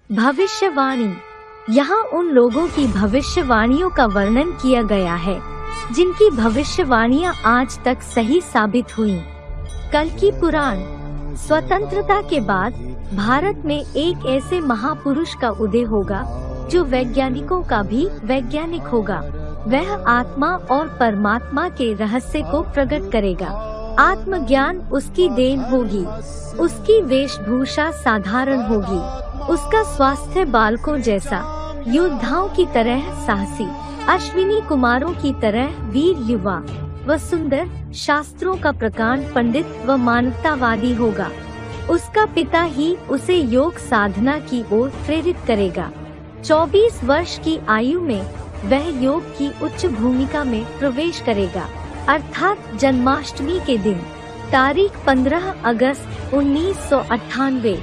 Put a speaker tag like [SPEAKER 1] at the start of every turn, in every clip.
[SPEAKER 1] भविष्यवाणी। यहाँ उन लोगों की भविष्यवाणियों का वर्णन किया गया है जिनकी भविष्यवाणियाँ आज तक सही साबित हुई। कल्कि पुराण। स्वतंत्रता के बाद भारत में एक ऐसे महापुरुष का उदय होगा जो वैज्ञानिकों का भी वैज्ञानिक होगा। वह आत्मा और परमात्मा के रहस्य को प्रकट करेगा। आत्मज्ञान उसकी देन होगी। उसकी वेशभूषा साधारण होगी। उसका स्वास्थ्य बालकों जैसा, योद्धाओं की तरह साहसी, अश्विनी कुमारों की तरह वीर युवा व सुंदर, शास्त्रों का प्रकांड पंडित व मानवतावादी होगा। उसका पिता ही उसे योग साधना की ओर प्रेरित करेगा। 24 वर्ष की आयु में वह योग की उच्च भूमिका में प्रवेश करेगा, अर्थात जन्माष्टमी के दिन, तारीख 15 अगस्त 1998।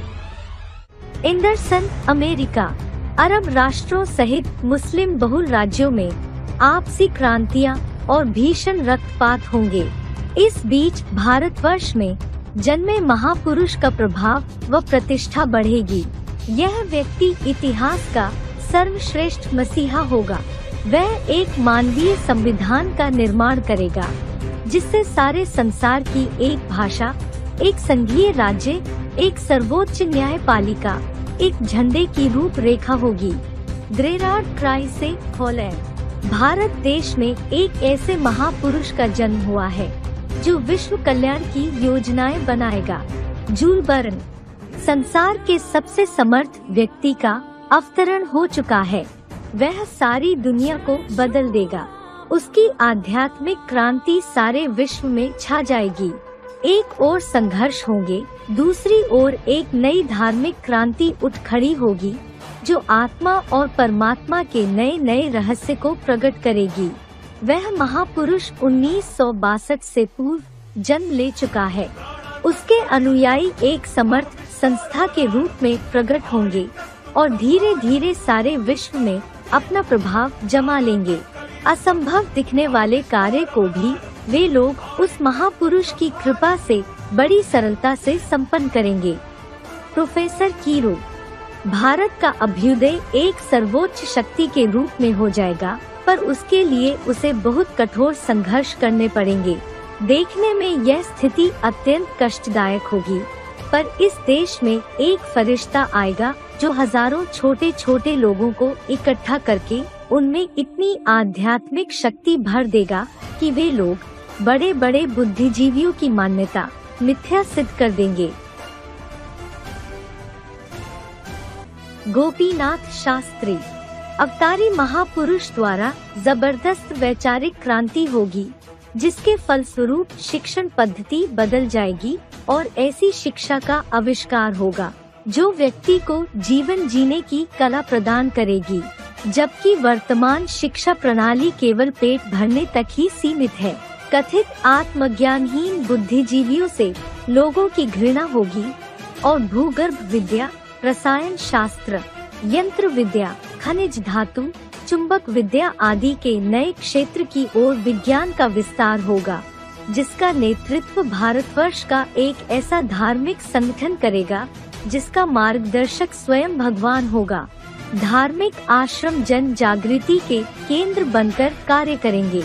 [SPEAKER 1] एंडरसन। अमेरिका, अरब राष्ट्रों सहित मुस्लिम बहुल राज्यों में आपसी क्रांतियां और भीषण रक्तपात होंगे। इस बीच भारतवर्ष में जन्मे महापुरुष का प्रभाव व प्रतिष्ठा बढ़ेगी। यह व्यक्ति इतिहास का सर्वश्रेष्ठ मसीहा होगा। वह एक मानवीय संविधान का निर्माण करेगा जिससे सारे संसार की एक भाषा, एक संघीय राज्य, एक सर्वोच्च न्यायपालिका, एक झंडे की रूपरेखा होगी। Gerard क्राइसे, Holland. भारत देश में एक ऐसे महापुरुष का जन्म हुआ है जो विश्व कल्याण की योजनाएं बनाएगा। जूल वर्न। संसार के सबसे समर्थ व्यक्ति का अवतरण हो चुका है। वह सारी दुनिया को बदल देगा। उसकी आध्यात्मिक क्रांति सारे विश्व में छा जाएगी। एक ओर संघर्ष होंगे, दूसरी ओर एक नई धार्मिक क्रांति उठ खड़ी होगी जो आत्मा और परमात्मा के नए नए रहस्य को प्रकट करेगी। वह महापुरुष 1962 से पूर्व जन्म ले चुका है। उसके अनुयायी एक समर्थ संस्था के रूप में प्रकट होंगे और धीरे धीरे सारे विश्व में अपना प्रभाव जमा लेंगे। असंभव दिखने वाले कार्य को भी वे लोग उस महापुरुष की कृपा से बड़ी सरलता से संपन्न करेंगे। प्रोफेसर कीरो। भारत का अभ्युदय एक सर्वोच्च शक्ति के रूप में हो जाएगा, पर उसके लिए उसे बहुत कठोर संघर्ष करने पड़ेंगे। देखने में यह स्थिति अत्यंत कष्टदायक होगी, पर इस देश में एक फरिश्ता आएगा जो हजारों छोटे छोटे लोगों को इकट्ठा करके उनमें इतनी आध्यात्मिक शक्ति भर देगा कि वे लोग बड़े बड़े बुद्धिजीवियों की मान्यता मिथ्या सिद्ध कर देंगे। गोपीनाथ शास्त्री। अवतारी महापुरुष द्वारा जबरदस्त वैचारिक क्रांति होगी जिसके फलस्वरूप शिक्षण पद्धति बदल जाएगी और ऐसी शिक्षा का आविष्कार होगा जो व्यक्ति को जीवन जीने की कला प्रदान करेगी, जबकि वर्तमान शिक्षा प्रणाली केवल पेट भरने तक ही सीमित है। कथित आत्मज्ञानहीन बुद्धिजीवियों से लोगों की घृणा होगी और भूगर्भ विद्या, रसायन शास्त्र, यंत्र विद्या, खनिज धातु, चुंबक विद्या आदि के नए क्षेत्र की ओर विज्ञान का विस्तार होगा जिसका नेतृत्व भारतवर्ष का एक ऐसा धार्मिक संगठन करेगा जिसका मार्गदर्शक स्वयं भगवान होगा। धार्मिक आश्रम जन जागृति के केंद्र बनकर कार्य करेंगे।